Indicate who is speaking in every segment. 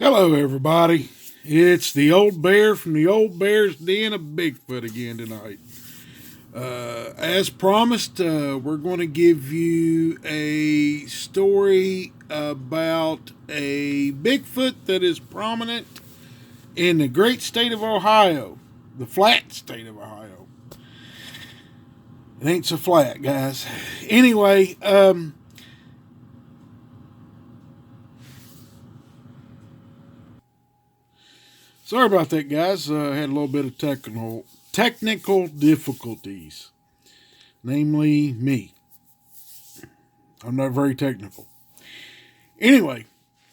Speaker 1: Hello, everybody. It's the old bear from the old bear's den of Bigfoot again tonight. As promised, we're going to give you a story about a Bigfoot that is prominent in the great state of Ohio, the flat state of Ohio. It ain't so flat, guys. Anyway, sorry about that, guys. I had a little bit of technical difficulties, namely me. I'm not very technical. Anyway,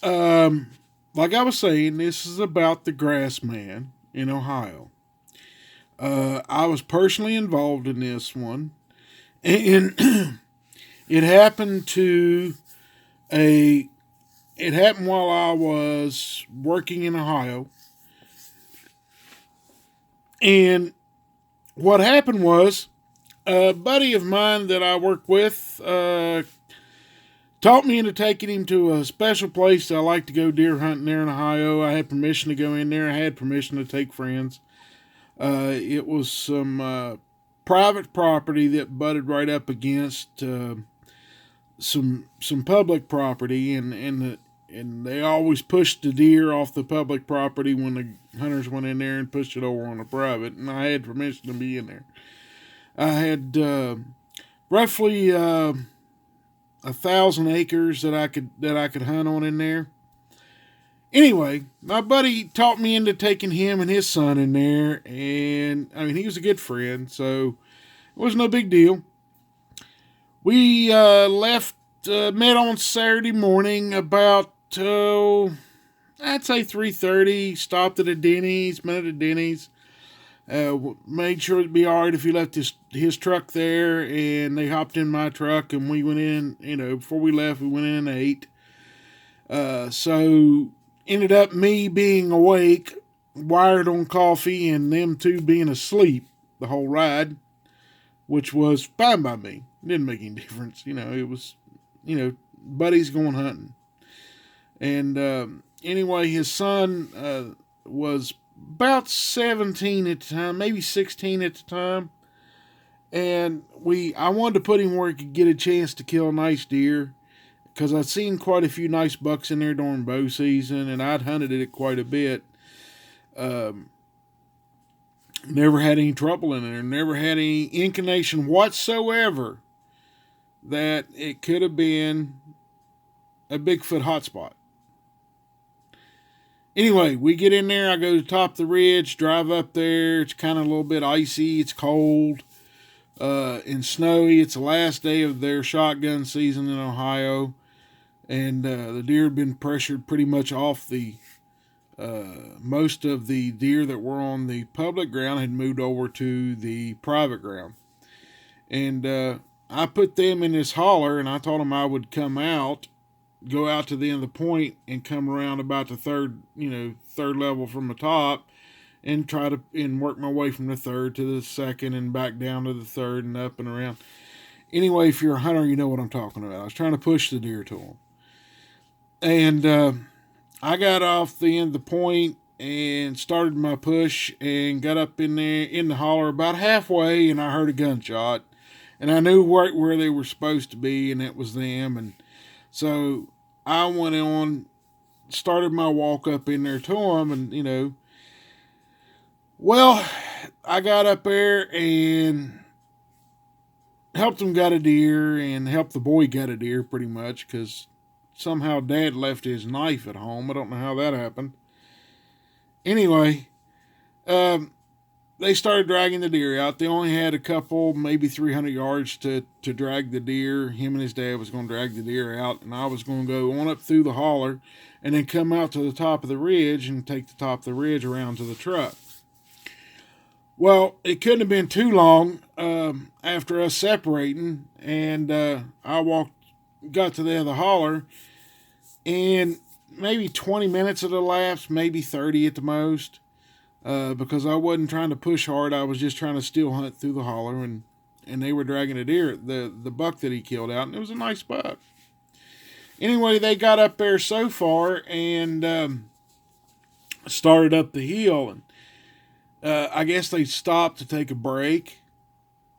Speaker 1: like I was saying, this is about the grassman in Ohio. I was personally involved in this one, and it happened to a. It happened while I was working in Ohio, and what happened was a buddy of mine that I work with talked me into taking him to a special place that I like to go deer hunting there in Ohio. I had permission to go in there. I had permission to take friends. It was some private property that butted right up against some public property, and they always pushed the deer off the public property when the hunters went in there and pushed it over on the private. And I had permission to be in there. I had roughly 1,000 acres that I could hunt on in there. Anyway, my buddy talked me into taking him and his son in there, and I mean he was a good friend, so it was no big deal. We met on Saturday morning about I'd say 3:30. Stopped at a Denny's, met at a Denny's. Made sure it'd be all right if he left his truck there, and they hopped in my truck, and we went in. Before we left, we went in and ate. So ended up me being awake, wired on coffee, and them two being asleep the whole ride, which was fine by me. It didn't make any difference. It was, buddies going hunting. And anyway, his son was about 17 at the time, maybe 16 at the time. And I wanted to put him where he could get a chance to kill a nice deer, because I'd seen quite a few nice bucks in there during bow season, and I'd hunted it quite a bit. Never had any trouble in there. Never had any inclination whatsoever that it could have been a Bigfoot hotspot. Anyway, we get in there. I go to the top of the ridge, drive up there. It's kind of a little bit icy. It's cold and snowy. It's the last day of their shotgun season in Ohio. And the deer had been pressured pretty much off the most of the deer that were on the public ground had moved over to the private ground. And I put them in this holler, and I told them I would come out, go out to the end of the point, and come around about the third level from the top, and try to work my way from the third to the second and back down to the third and up and around. Anyway, if you're a hunter, you know what I'm talking about. I was trying to push the deer to them. And I got off the end of the point and started my push and got up in there in the holler about halfway, and I heard a gunshot. And I knew right where they were supposed to be, and it was them. And so I went on, started my walk up in there to them, and, well, I got up there and helped them get a deer and helped the boy get a deer pretty much, because somehow Dad left his knife at home. I don't know how that happened. Anyway, they started dragging the deer out. They only had a couple, maybe 300 yards to drag the deer. Him and his dad was going to drag the deer out, and I was going to go on up through the holler and then come out to the top of the ridge and take the top of the ridge around to the truck. Well, it couldn't have been too long after us separating, and I got to the other holler, and maybe 20 minutes had elapsed, maybe 30 at the most. Because I wasn't trying to push hard. I was just trying to still hunt through the holler, and they were dragging a deer, the buck that he killed out, and it was a nice buck. Anyway, they got up there so far, and started up the hill, and I guess they stopped to take a break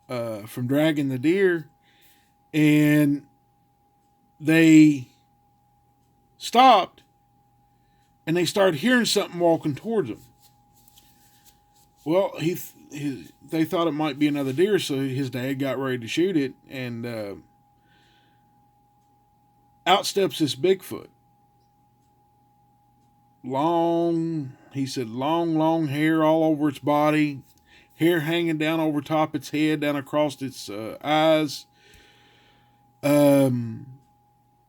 Speaker 1: from dragging the deer, and they stopped, and they started hearing something walking towards them. Well, they thought it might be another deer, so his dad got ready to shoot it, and out steps this Bigfoot. He said, long hair all over its body, hair hanging down over top its head, down across its eyes.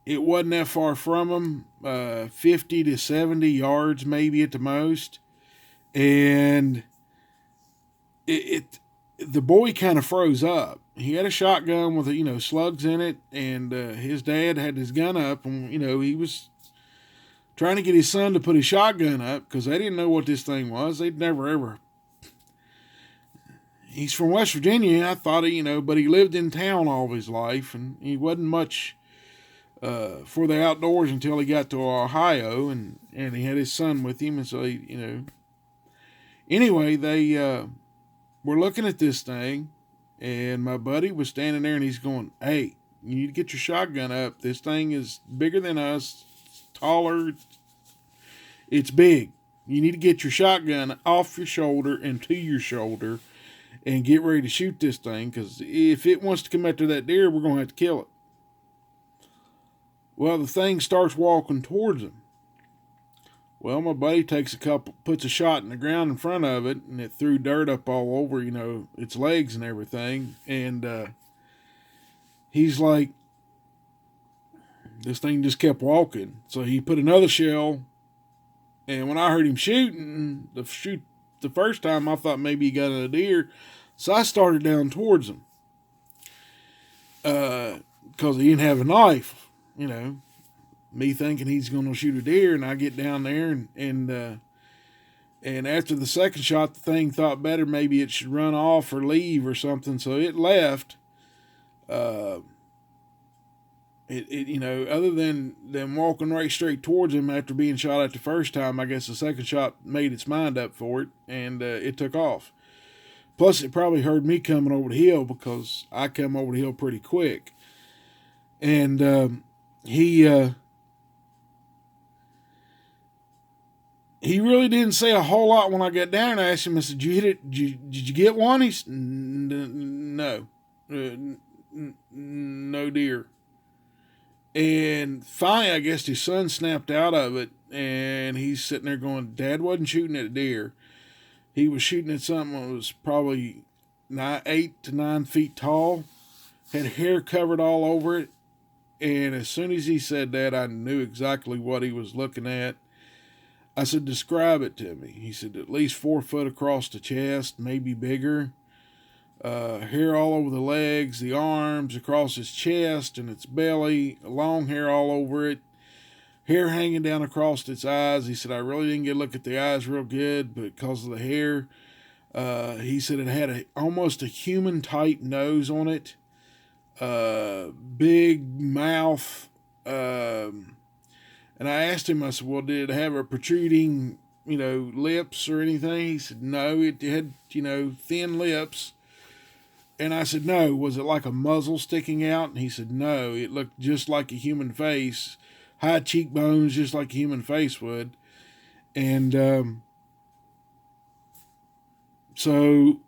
Speaker 1: It wasn't that far from him, 50 to 70 yards maybe at the most. And the boy kind of froze up. He had a shotgun with slugs in it, and his dad had his gun up, and he was trying to get his son to put his shotgun up because they didn't know what this thing was. They'd never ever. He's from West Virginia. I thought but he lived in town all of his life, and he wasn't much for the outdoors until he got to Ohio, and he had his son with him, and so Anyway, they were looking at this thing, and my buddy was standing there, and he's going, "Hey, you need to get your shotgun up. This thing is bigger than us, taller. It's big. You need to get your shotgun off your shoulder and to your shoulder and get ready to shoot this thing, because if it wants to come after that deer, we're going to have to kill it." Well, the thing starts walking towards him. Well, my buddy puts a shot in the ground in front of it, and it threw dirt up all over, its legs and everything. And he's like, this thing just kept walking. So he put another shell, and when I heard him shooting, the first time, I thought maybe he got a deer. So I started down towards him. Because he didn't have a knife, me thinking he's going to shoot a deer, and I get down there, and after the second shot, the thing thought better, maybe it should run off or leave or something, so it left. Other than walking right straight towards him after being shot at the first time, I guess the second shot made its mind up for it, and it took off. Plus, it probably heard me coming over the hill because I come over the hill pretty quick, and he really didn't say a whole lot when I got down. I asked him, I said, "Did you hit it? Did you get one?" He said, "No. No deer." And finally, I guess his son snapped out of it, and he's sitting there going, "Dad wasn't shooting at a deer. He was shooting at something that was probably 8 to 9 feet tall, had hair covered all over it." And as soon as he said that, I knew exactly what he was looking at. I said, "Describe it to me." He said, "At least 4 foot across the chest, maybe bigger. Hair all over the legs, the arms, across his chest and its belly, long hair all over it, hair hanging down across its eyes." He said, "I really didn't get a look at the eyes real good, but because of the hair." He said it had almost a human-type nose on it, big mouth, and I asked him, I said, "Well, did it have a protruding, lips or anything?" He said, "No, it had, thin lips." And I said, "No, was it like a muzzle sticking out?" And he said, "No, it looked just like a human face, high cheekbones, just like a human face would." And so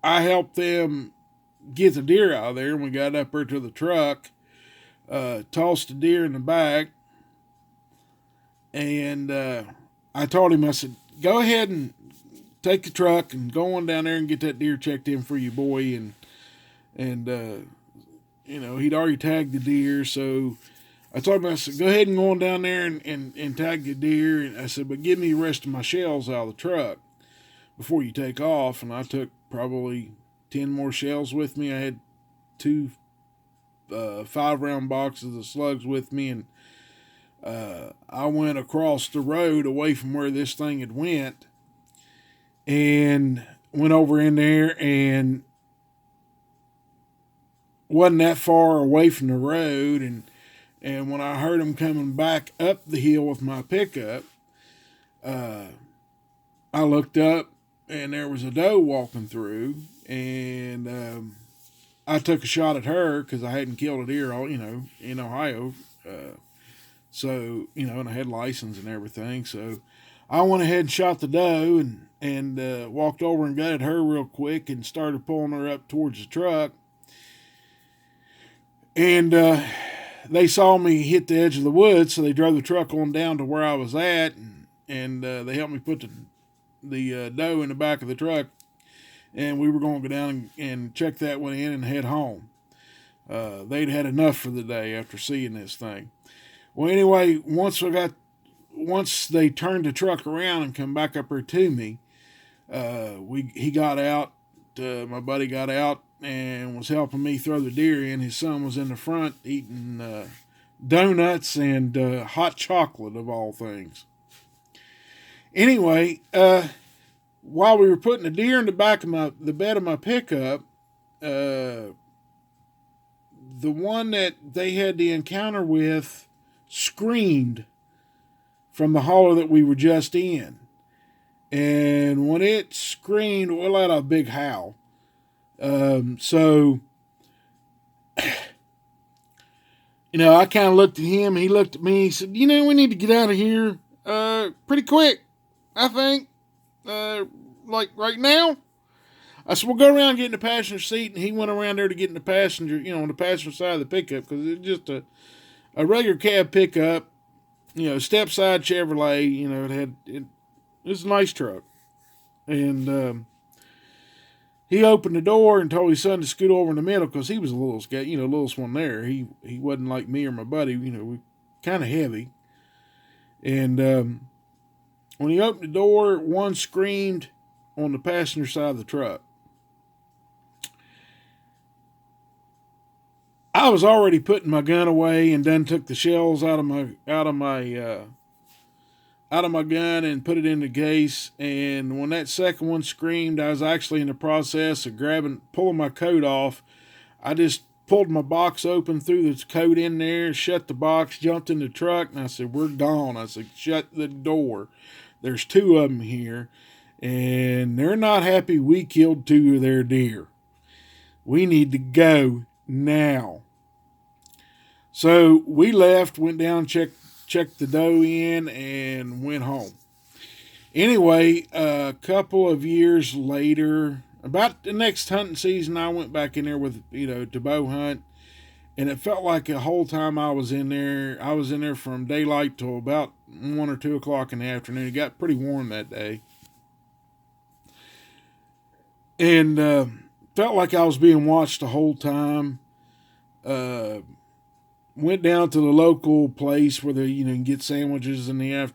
Speaker 1: I helped them get the deer out of there, and we got up there to the truck, tossed the deer in the back, and I told him, I said, "Go ahead and take the truck and go on down there and get that deer checked in for you, boy." And he'd already tagged the deer, so I told him, I said, "Go ahead and go on down there and tag the deer." And I said, "But give me the rest of my shells out of the truck before you take off." And I took probably 10 more shells with me. I had 2 5-round boxes of slugs with me, and I went across the road away from where this thing had went, and went over in there, and wasn't that far away from the road, and when I heard him coming back up the hill with my pickup, I looked up and there was a doe walking through, and I took a shot at her because I hadn't killed a deer, in Ohio. So, and I had license and everything. So I went ahead and shot the doe and walked over and gutted her real quick and started pulling her up towards the truck. And they saw me hit the edge of the woods, so they drove the truck on down to where I was at, and they helped me put the doe in the back of the truck, and we were going to go down and check that one in and head home. They'd had enough for the day after seeing this thing. Well, anyway, once they turned the truck around and come back up here to me, he got out. My buddy got out and was helping me throw the deer in. His son was in the front eating donuts and hot chocolate, of all things. Anyway, while we were putting the deer in the back of the bed of my pickup, the one that they had the encounter with screamed from the holler that we were just in. And when it screamed, we let out a big howl. So, I kind of looked at him. He looked at me. He said, we need to get out of here pretty quick, I think. Like right now. I said, we'll go around and get in the passenger seat. And he went around there to get in the passenger, on the passenger side of the pickup, because it's just a regular cab pickup, step side Chevrolet. It was a nice truck. And he opened the door and told his son to scoot over in the middle because he was a little scared, littlest one there. He wasn't like me or my buddy, we kind of heavy. And when he opened the door, one screamed on the passenger side of the truck. I was already putting my gun away and then took the shells out of my gun and put it in the case. And when that second one screamed, I was actually in the process of pulling my coat off. I just pulled my box open, threw the coat in there, shut the box, jumped in the truck, and I said, we're gone. I said, shut the door. There's two of them here, and they're not happy we killed two of their deer. We need to go now. So we left, went down, checked the doe in, and went home. Anyway, a couple of years later, about the next hunting season, I went back in there with, to bow hunt. And it felt like the whole time I was in there from daylight till about 1 or 2 o'clock in the afternoon. It got pretty warm that day. And felt like I was being watched the whole time. Went down to the local place where they, can get sandwiches in the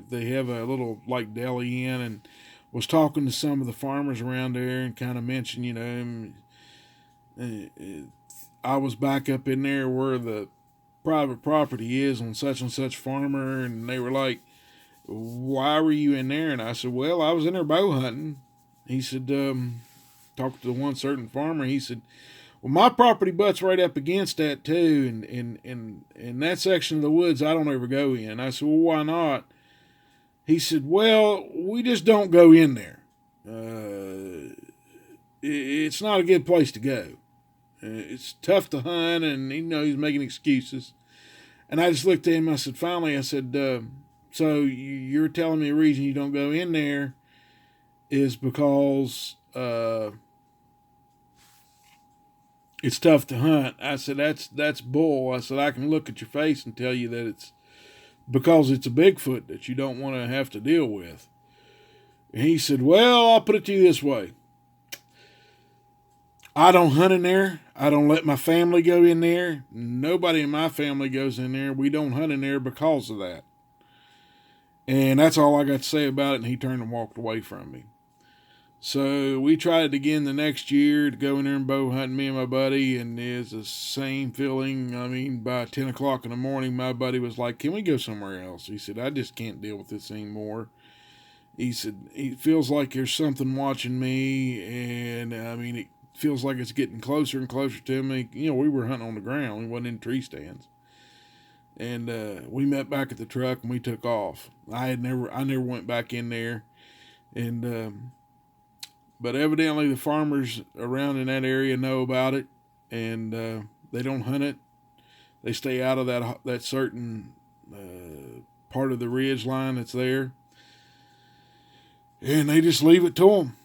Speaker 1: they have a little like deli in, and was talking to some of the farmers around there and kind of mentioned, I was back up in there where the private property is on such and such farmer, and they were like, why were you in there? And I said, well, I was in there bow hunting. He said, talked to the one certain farmer, he said, well, my property butts right up against that too, and that section of the woods I don't ever go in. I said, well, why not? He said, well, we just don't go in there. It's not a good place to go. It's tough to hunt, and he's making excuses. And I just looked at him, I said, so you're telling me the reason you don't go in there is because it's tough to hunt. I said, that's bull. I said, I can look at your face and tell you that it's because it's a Bigfoot that you don't want to have to deal with. And he said, well, I'll put it to you this way. I don't hunt in there. I don't let my family go in there. Nobody in my family goes in there. We don't hunt in there because of that. And that's all I got to say about it. And he turned and walked away from me. So we tried it again the next year to go in there and bow hunt, me and my buddy, and it's the same feeling. I mean, by 10 o'clock in the morning, my buddy was like, can we go somewhere else? He said, I just can't deal with this anymore. He said, it feels like there's something watching me, and it feels like it's getting closer and closer to me. We were hunting on the ground. We wasn't in tree stands. And we met back at the truck, and we took off. I never went back in there. And but evidently the farmers around in that area know about it, and they don't hunt it. They stay out of that certain part of the ridge line that's there, and they just leave it to them.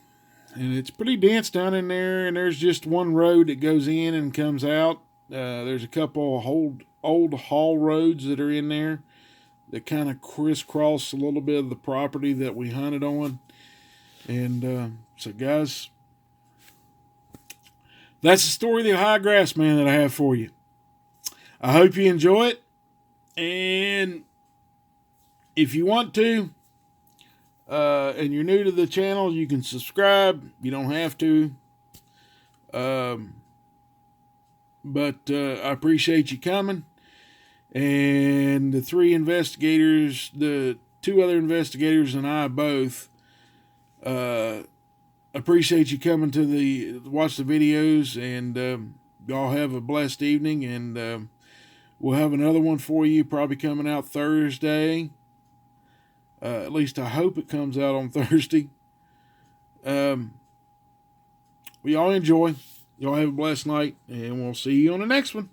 Speaker 1: And it's pretty dense down in there, and there's just one road that goes in and comes out. There's a couple of old haul roads that are in there that kind of crisscross a little bit of the property that we hunted on. And so, guys, that's the story of the Ohio Grassman that I have for you. I hope you enjoy it. And if you want to, and you're new to the channel, you can subscribe. You don't have to. But I appreciate you coming. And the three investigators, the two other investigators and I both, appreciate you coming to watch the videos. And y'all have a blessed evening. And we'll have another one for you probably coming out Thursday. At least I hope it comes out on Thursday. Well, y'all enjoy. Y'all have a blessed night, and we'll see you on the next one.